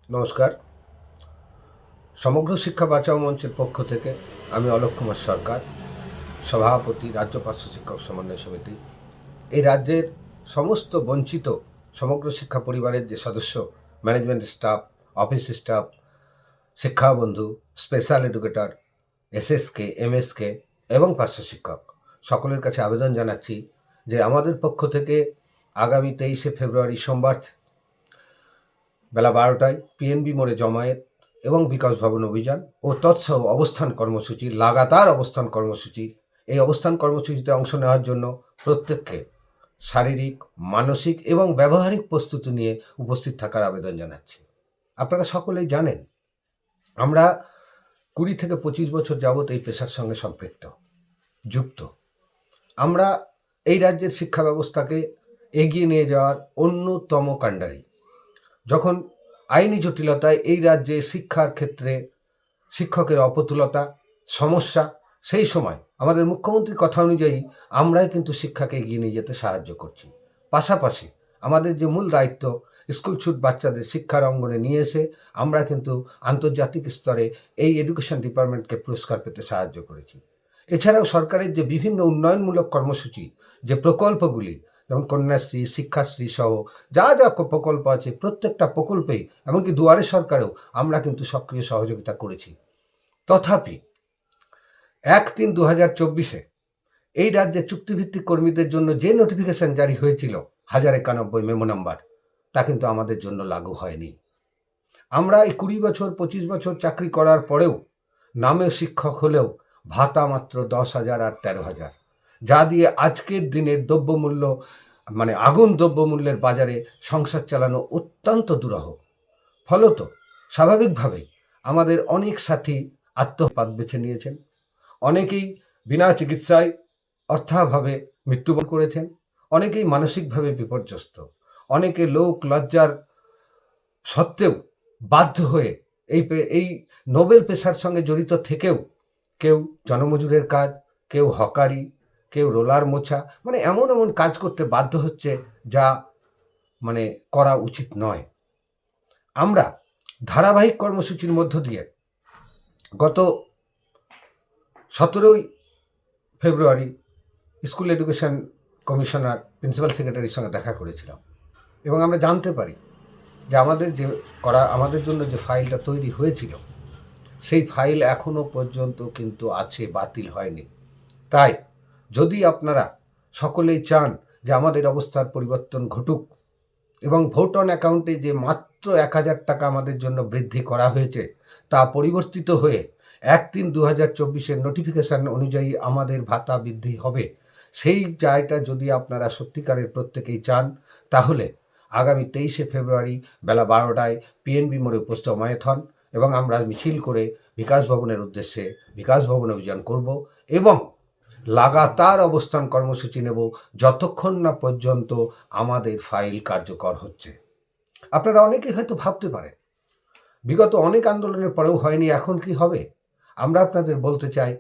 নমস্কার। সমগ্র শিক্ষা বাঁচাও মঞ্চের পক্ষ থেকে আমি অলোক কুমার সরকার, সভাপতি, রাজ্য পার্শ্ব শিক্ষক সমন্বয় সমিতি। এই রাজ্যের সমস্ত বঞ্চিত সমগ্র শিক্ষা পরিবারের যে সদস্য, ম্যানেজমেন্ট স্টাফ, অফিস স্টাফ, শিক্ষা বন্ধু, স্পেশাল এডুকেটর, এসএসকে, এমএসকে এবং পার্শ্ব শিক্ষক সকলের কাছে আবেদন জানাচ্ছি যে আমাদের পক্ষ থেকে আগামী 23শে ফেব্রুয়ারি সোমবার বেলা 12টায় পিএনবি মোড়ে জমায়েত এবং বিকাশ ভবন অভিযান ও তৎসহ অবস্থান কর্মসূচি, লাগাতার অবস্থান কর্মসূচি। এই অবস্থান কর্মসূচিতে অংশ নেওয়ার জন্য প্রত্যেককে শারীরিক, মানসিক এবং ব্যবহারিক প্রস্তুতি নিয়ে উপস্থিত থাকার আবেদন জানাচ্ছি। আপনারা সকলেই জানেন, আমরা 20 থেকে 25 বছর যাবৎ এই পেশার সঙ্গে সম্পৃক্ত, যুক্ত। আমরা এই রাজ্যের শিক্ষা ব্যবস্থাকে এগিয়ে নিয়ে যাওয়ার অন্যতম কাণ্ডারি। যখন আইনি জটিলতায় এই রাজ্যে শিক্ষার ক্ষেত্রে শিক্ষকের অপতুলতা, সমস্যা, সেই সময় আমাদের মুখ্যমন্ত্রীর কথা অনুযায়ী আমরাই কিন্তু শিক্ষাকে এগিয়ে নিয়ে যেতে সাহায্য করছি। পাশাপাশি আমাদের যে মূল দায়িত্ব, স্কুল ছুট বাচ্চাদের শিক্ষার অঙ্গনে নিয়ে এসে আমরা কিন্তু আন্তর্জাতিক স্তরে এই এডুকেশন ডিপার্টমেন্টকে পুরস্কার পেতে সাহায্য করেছি। এছাড়াও সরকারের যে বিভিন্ন উন্নয়নমূলক কর্মসূচি, যে প্রকল্পগুলি, যেমন কন্যাশ্রী, শিক্ষাশ্রী সহ যা যা প্রকল্প আছে, প্রত্যেকটা প্রকল্পেই, এমনকি দুয়ারে সরকারেও আমরা কিন্তু সক্রিয় সহযোগিতা করেছি। তথাপি 1/3/2024 এই রাজ্যে চুক্তিভিত্তিক কর্মীদের জন্য যে নোটিফিকেশন জারি হয়েছিল 1091 মেমো নাম্বার, তা কিন্তু আমাদের জন্য লাগু হয়নি। আমরা এই 20 বছর 25 বছর চাকরি করার পরেও নামে শিক্ষক হলেও ভাতা মাত্র 10,000 আর 13,000, যা দিয়ে আজকের দিনের দ্রব্যমূল্য আগুন দ্রব্যমূল্যের বাজারে সংসার চালানো অত্যন্ত দুরূহ। ফলত স্বাভাবিকভাবেই আমাদের অনেক সাথী আত্মহত্যা বেছে নিয়েছেন, অনেকেই বিনা চিকিৎসায় অর্থাভাবে মৃত্যুবরণ করেছেন, অনেকেই মানসিকভাবে বিপর্যস্ত, অনেকে লোক লজ্জার সত্ত্বেও বাধ্য হয়ে এই নোবেল পেশার সঙ্গে জড়িত থেকেও কেউ জনমজুরের কাজ, কেউ হকারি, কেউ রোলার মোছা, এমন এমন কাজ করতে বাধ্য হচ্ছে যা করা উচিত নয়। আমরা ধারাবাহিক কর্মসূচির মধ্য দিয়ে গত 17ই ফেব্রুয়ারি স্কুল এডুকেশন কমিশনার, প্রিন্সিপাল সেক্রেটারির সঙ্গে দেখা করেছিলাম এবং আমরা জানতে পারি যে আমাদের জন্য যে ফাইলটা তৈরি হয়েছিল, সেই ফাইল এখনো পর্যন্ত কিন্তু আছে, বাতিল হয়নি। তাই যদি আপনারা সকলেই চান যে আমাদের অবস্থার পরিবর্তন ঘটুক এবং ভোট অন অ্যাকাউন্টে যে মাত্র 1,000 টাকা আমাদের জন্য বৃদ্ধি করা হয়েছে, তা পরিবর্তিত হয়ে 1/3/2024 নোটিফিকেশান অনুযায়ী আমাদের ভাতা বৃদ্ধি হবে, সেই জায়গাটা যদি আপনারা সত্যিকারের প্রত্যেকেই চান, তাহলে আগামী 23শে ফেব্রুয়ারি বেলা 12টায় পিএনবি মোড়ে জমায়েত হন এবং আমরা মিছিল করে বিকাশ ভবনের উদ্দেশ্যে বিকাশ ভবনে অভিযান করব এবং লাগাতার অবস্থান কর্মসূচি নেব যতক্ষণ না পর্যন্ত আমাদের ফাইল কার্যকর হচ্ছে। আপনারা অনেকেই হয়তো ভাবতে পারেন, বিগত অনেক আন্দোলনের পরেও হয়নি, এখন কি হবে? আমরা আপনাদের বলতে চাই,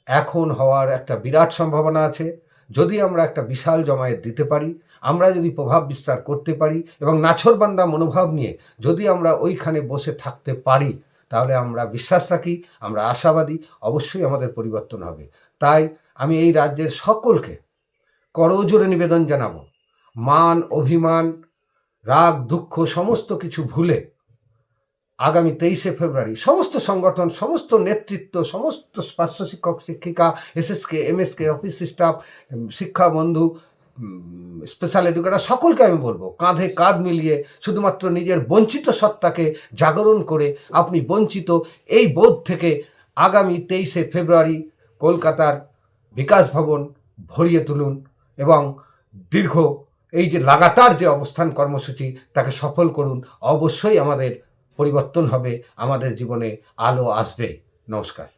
এখন হওয়ার একটা বিরাট সম্ভাবনা আছে। যদি আমরা একটা বিশাল জমায়েত দিতে পারি, আমরা যদি প্রভাব বিস্তার করতে পারি এবং নাছোড়বান্দা মনোভাব নিয়ে যদি আমরা ওইখানে বসে থাকতে পারি, তাহলে আমরা বিশ্বাস রাখি, আমরা আশাবাদী, অবশ্যই আমাদের পরিবর্তন হবে। তাই আমি এই রাজ্যের সকলকে করজোড়ে নিবেদন জানাবো, মান, অভিমান, রাগ, দুঃখ সমস্ত কিছু ভুলে আগামী 23শে ফেব্রুয়ারি সমস্ত সংগঠন, সমস্ত নেতৃত্ব, সমস্ত পার্শ্ব শিক্ষক শিক্ষিকা, এসএসকে, এমএসকে, অফিস স্টাফ, শিক্ষা বন্ধু, স্পেশাল এডুকেটর, সকলকে আমি বলবো, কাঁধে কাঁধ মিলিয়ে শুধুমাত্র নিজের বঞ্চিত সত্তাকে জাগরণ করে আপনি বঞ্চিত এই বোধ থেকে আগামী 23শে ফেব্রুয়ারি কলকাতার বিকাশ ভবন ভরিয়ে তুলুন এবং দীর্ঘ এই যে লাগাতার যে অবস্থান কর্মসূচি, তাকে সফল করুন। অবশ্যই আমাদের পরিবর্তন হবে, আমাদের জীবনে আলো আসবে। নমস্কার।